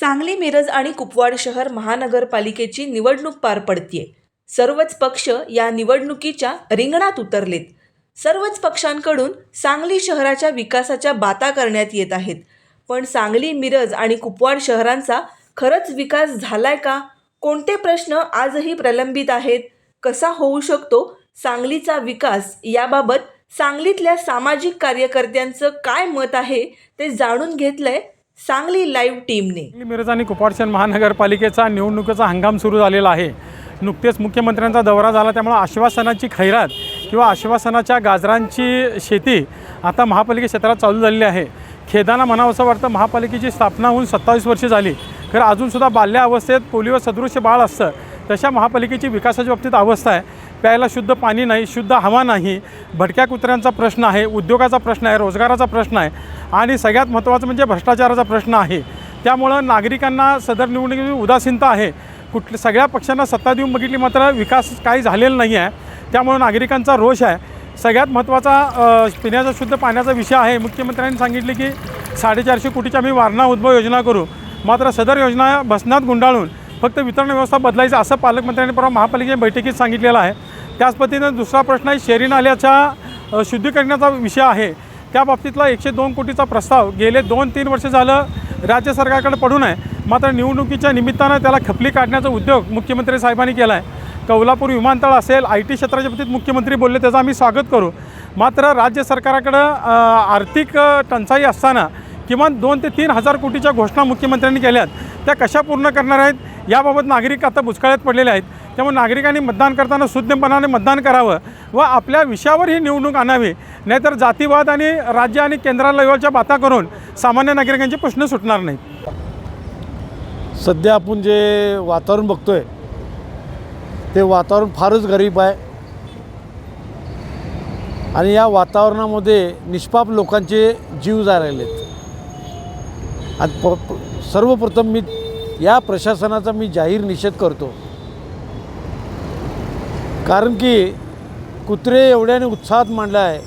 सांगली, मिरज आणि कुपवाड शहर महानगरपालिकेची निवडणूक पार पडतीये. सर्वच पक्ष या निवडणुकीच्या रिंगणात उतरलेत. सर्वच पक्षांकडून सांगली शहराच्या विकासाच्या बाता करण्यात येत आहेत. पण सांगली, मिरज आणि कुपवाड शहरांचा खरंच विकास झालाय का? कोणते प्रश्न आजही प्रलंबित आहेत? कसा होऊ शकतो सांगलीचा विकास? याबाबत सांगलीतल्या सामाजिक कार्यकर्त्यांचं काय मत आहे ते जाणून घेतलंय सांगली लाईव्ह टीमने. मिरज आणि कुपवाड शहर महानगरपालिकेचा निवडणुकीचा हंगाम सुरू झालेला आहे. नुकतेच मुख्यमंत्र्यांचा दौरा झाला, त्यामुळे आश्वासनाची खैरात किंवा आश्वासनाच्या गाजरांची शेती आता महापालिका क्षेत्रात चालू झालेली आहे. खेदानं म्हणावं असं वाटतं, महापालिकेची स्थापना होऊन 27 वर्षे झाली, तर अजूनसुद्धा बाल्यावस्थेत पोलिओ सदृश बाळ असतं तशा महापालिकेची विकासाच्या बाबतीत अवस्था आहे. प्यायला शुद्ध पाणी नाही, शुद्ध हवा नाही, भटक्या कुत्र्यांचा प्रश्न आहे, उद्योगाचा प्रश्न आहे, रोजगाराचा प्रश्न आहे आणि सगळ्यात महत्त्वाचं म्हणजे भ्रष्टाचाराचा प्रश्न आहे. त्यामुळं नागरिकांना सदर निवडणुकीची उदासीनता आहे. सगळ्या पक्षांना सत्ता देऊन बघितली, मात्र विकास काही झालेला नाही आहे. त्यामुळं नागरिकांचा रोष आहे. सगळ्यात महत्त्वाचा पिण्याचा शुद्ध पाण्याचा विषय आहे. मुख्यमंत्र्यांनी सांगितले की 450 कोटीची आम्ही वारणा उद्भव योजना करू, मात्र सदर योजना बसनात गुंडाळून फक्त वितरण व्यवस्था बदलायचं असं पालकमंत्र्यांनी परवा महापालिकेच्या बैठकीत सांगितलेलं आहे. त्याच पद्धतीनं दुसरा प्रश्न आहे शहरी नाल्याच्या शुद्धीकरणाचा विषय आहे. त्या बाबतीतला 102 कोटीचा प्रस्ताव गेले 2-3 वर्ष झालं राज्य सरकारकडे पडून आहे. मात्र निवडणुकीच्या निमित्तानं त्याला खपली काढण्याचा उद्योग मुख्यमंत्री साहेबांनी केला आहे. कौलापूर विमानतळ असेल, IT क्षेत्राच्या बाबतीत मुख्यमंत्री बोलले, त्याचं आम्ही स्वागत करू. मात्र राज्य सरकारकडं आर्थिक टंचाई असताना किमान 2 ते 3 हजार कोटीच्या घोषणा मुख्यमंत्र्यांनी केल्यात, त्या कशा पूर्ण करणार आहेत याबाबत नागरिक आता बुचकाळ्यात पडलेले आहेत. त्यामुळे नागरिकांनी मतदान करताना शुद्धपणाने मतदान करावं व आपल्या विषयावर ही निवडणूक आणावी, नाहीतर जातीवाद आणि राज्य आणि केंद्र लेवलच्या बाता करून सामान्य नागरिकांचे प्रश्न सुटणार नाहीत. सध्या आपण जे वातावरण बघतोय ते वातावरण फारच गरीब आहे आणि या वातावरणामध्ये निष्पाप लोकांचे जीव जा राहिले आहेत. आणि सर्वप्रथम मी या प्रशासनाचा जाहीर निषेध करतो, कारण की कुत्रे एवढ्याने उत्साहात मांडला आहे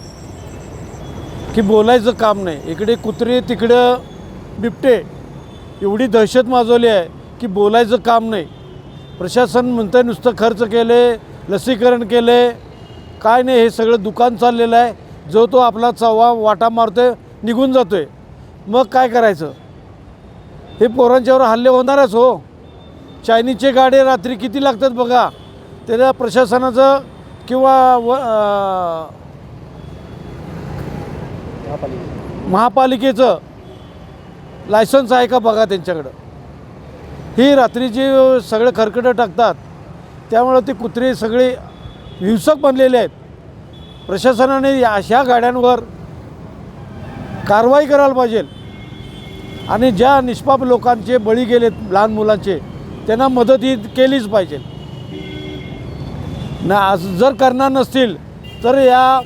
की बोलायचं काम नाही. इकडे कुत्रे, तिकडं बिबटे, एवढी दहशत माजवली आहे की बोलायचं काम नाही. प्रशासन म्हणतं आहे नुसतं खर्च केले, लसीकरण केले, काय नाही, हे सगळं दुकान चाललेलं आहे. जो तो आपला चव्हा वाटा मारतो आहे, निघून जातो आहे. मग काय करायचं? हे पोरांच्यावर हल्ले होणारच हो. चायनीजचे गाडे रात्री किती लागतात बघा. त्याला प्रशासनाचं किंवा महापालिकेचं लायसन्स आहे का बघा त्यांच्याकडं. ही रात्रीची सगळे खरकटं टाकतात, त्यामुळं ते कुत्रे सगळे हिंसक बनलेले आहेत. प्रशासनाने अशा गाड्यांवर कारवाई करायला पाहिजे आणि ज्या निष्पाप लोकांचे बळी गेलेत, लहान मुलांचे, त्यांना मदत ही केलीच पाहिजे ना. जर करणार नसतील तर या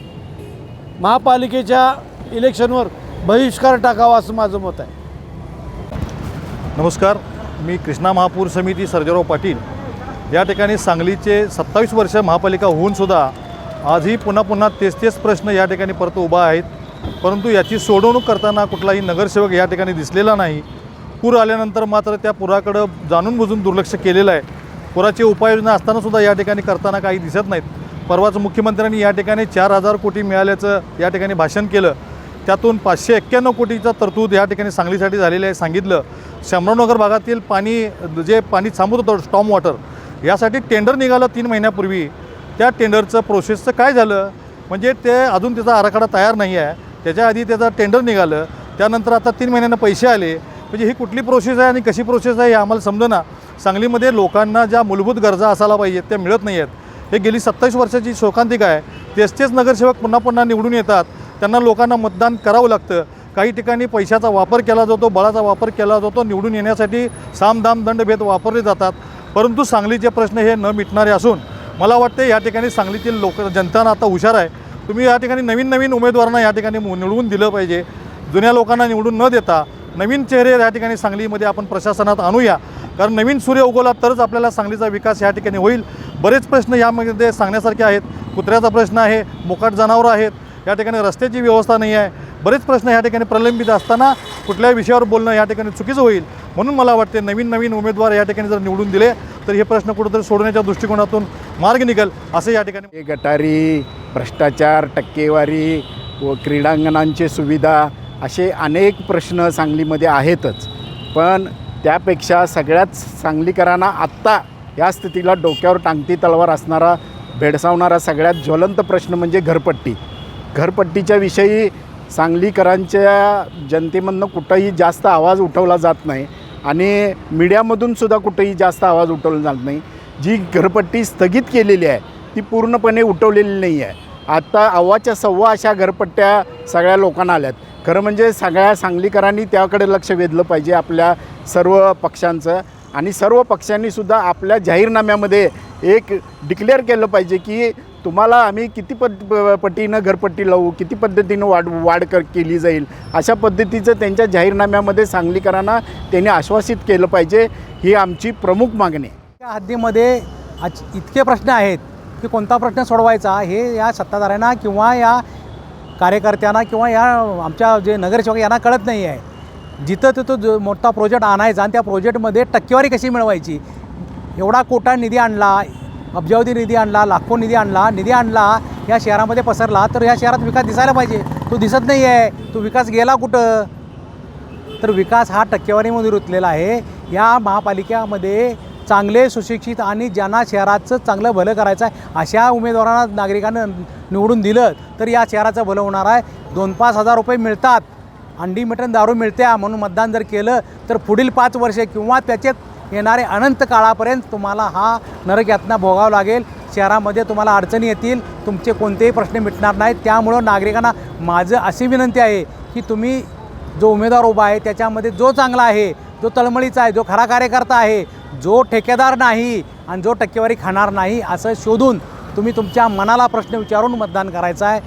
महापालिकेच्या इलेक्शनवर बहिष्कार टाकावा असं माझं मत आहे. नमस्कार, मी कृष्णा महापूर समिती सर्जेराव पाटील. या ठिकाणी सांगलीचे 27 वर्ष महापालिका होऊनसुद्धा आजही पुन्हा तेच प्रश्न या ठिकाणी परत उभा आहेत. परंतु याची सोडवणूक करताना कुठलाही नगरसेवक या ठिकाणी दिसलेला नाही. पूर आल्यानंतर मात्र त्या पुराकडं जाणून बुजून दुर्लक्ष केलेलं आहे. पुराची उपाययोजना असतानासुद्धा या ठिकाणी करताना काही दिसत नाहीत. परवाच मुख्यमंत्र्यांनी या ठिकाणी 4000 कोटी मिळाल्याचं या ठिकाणी भाषण केलं. त्यातून 591 कोटीचा तरतूद या ठिकाणी सांगलीसाठी झालेलं आहे सांगितलं. शंभरनगर भागातील पाणी थांबवत होतं स्टॉर्म वॉटर, यासाठी टेंडर निघालं 3 महिन्यापूर्वी. त्या टेंडरचं प्रोसेसचं काय झालं? म्हणजे ते अजून त्याचा आराखडा तयार नाही आहे. त्याच्या आधी त्याचं टेंडर निघालं, त्यानंतर आता 3 महिन्यांना पैसे आले. म्हणजे ही कुठली प्रोसेस आहे आणि कशी प्रोसेस आहे हे आम्हाला समजेना. सांगलीमध्ये लोकांना ज्या मूलभूत गरजा असायला पाहिजेत त्या मिळत नाही आहेत. हे गेली 27 वर्षाची शोकांतिका आहे. तेच नगरसेवक पुन्हा निवडून येतात, त्यांना लोकांना मतदान करावं लागतं. काही ठिकाणी पैशाचा वापर केला जातो, बळाचा वापर केला जातो. निवडून येण्यासाठी सामदाम दंडभेद वापरले जातात. परंतु सांगलीचे प्रश्न हे न मिटणारे असून मला वाटते या ठिकाणी सांगलीतील जनतांना आता हुशार आहे. तुम्ही या ठिकाणी नवीन उमेदवारांना या ठिकाणी निवडून दिलं पाहिजे. जुन्या लोकांना निवडून न देता नवीन चेहरे या ठिकाणी सांगलीमध्ये आपण प्रशासनात आणूया, कारण नवीन सूर्य उगवला तरच आपल्याला सांगलीचा विकास या ठिकाणी होईल. बरेच प्रश्न यामध्ये सांगण्यासारखे आहेत. कुत्र्याचा प्रश्न आहे, मोकाट जनावरं आहेत, या ठिकाणी रस्त्याची व्यवस्था नाही आहे, बरेच प्रश्न या ठिकाणी प्रलंबित असताना कुठल्याही विषयावर बोलणं या ठिकाणी चुकीचं होईल. म्हणून मला वाटते नवीन उमेदवार या ठिकाणी जर निवडून दिले तर हे प्रश्न कुठंतरी सोडवण्याच्या दृष्टिकोनातून मार्ग निघेल असं या ठिकाणी. गटारी, भ्रष्टाचार, टक्केवारी व क्रीडांगणांची सुविधा असे अनेक प्रश्न सांगलीमध्ये आहेतच. पण त्यापेक्षा सगळ्यात सांगलीकरांना आत्ता या स्थितीला डोक्यावर टांगती तलवार असणारा भेडसावणारा सगळ्यात ज्वलंत प्रश्न म्हणजे घरपट्टी. घरपट्टीच्या विषयी सांगलीकरांच्या जनतेमधनं कुठंही जास्त आवाज उठवला जात नाही आणि मीडियामधूनसुद्धा कुठंही जास्त आवाज उठवला जात नाही. जी घरपट्टी स्थगित केलेली आहे ती पूर्णपणे उठवलेली नाही आहे. आता अव्वाच्या सव्वा अशा घरपट्ट्या सगळ्या लोकांना आल्यात. खरं म्हणजे सगळ्या सांगलीकरांनी त्याकडे लक्ष वेधलं पाहिजे आपल्या सर्व पक्षांचं. आणि सर्व पक्षांनीसुद्धा आपल्या जाहीरनाम्यामध्ये एक डिक्लेअर केलं पाहिजे की तुम्हाला आम्ही किती पट्टीनं घरपट्टी लावू, किती पद्धतीनं वाढ केली जाईल, अशा पद्धतीचं त्यांच्या जाहीरनाम्यामध्ये सांगलीकरांना त्यांनी आश्वासित केलं पाहिजे. ही आमची प्रमुख मागणी आहे. या हद्दीमध्ये इतके प्रश्न आहेत की कोणता प्रश्न सोडवायचा हे या सत्ताधाऱ्यांना किंवा या कार्यकर्त्यांना किंवा या आमच्या जे नगरसेवक यांना कळत नाही आहे. जिथं तिथं जो मोठा प्रोजेक्ट आणायचा आणि त्या प्रोजेक्टमध्ये टक्केवारी कशी मिळवायची. एवढा कोटा निधी आणला, अब्जावधी निधी आणला, लाखो निधी आणला या शहरामध्ये पसरला तर या शहरात विकास दिसायला पाहिजे. तो दिसत नाही आहे. तो विकास गेला कुठं. तर विकास हा टक्केवारीमध्ये रुतलेला आहे. या महापालिकेमध्ये चांगले सुशिक्षित आणि ज्यांना शहराचं चांगलं भलं करायचं आहे अशा उमेदवारांना नागरिकांना निवडून दिलं तर या शहराचं भलं होणार आहे. 2-5 हजार रुपये मिळतात, अंडी मटण दारू मिळत्या म्हणून मतदान जर केलं तर पुढील 5 वर्षे किंवा त्याचे येणारे अनंत काळापर्यंत तुम्हाला हा नरक यातना भोगावं लागेल. शहरामध्ये तुम्हाला अडचणी येतील, तुमचे कोणतेही प्रश्न मिटणार नाहीत. त्यामुळं नागरिकांना माझं अशी विनंती आहे की तुम्ही जो उमेदवार उभा आहे त्याच्यामध्ये जो चांगला आहे, जो तळमळीचा आहे, जो खरा कार्यकर्ता आहे, जो ठेकेदार नाही आणि जो टक्केवारी खाणार नाही असं शोधून तुम्ही तुमच्या मनाला प्रश्न विचारून मतदान करायचं आहे.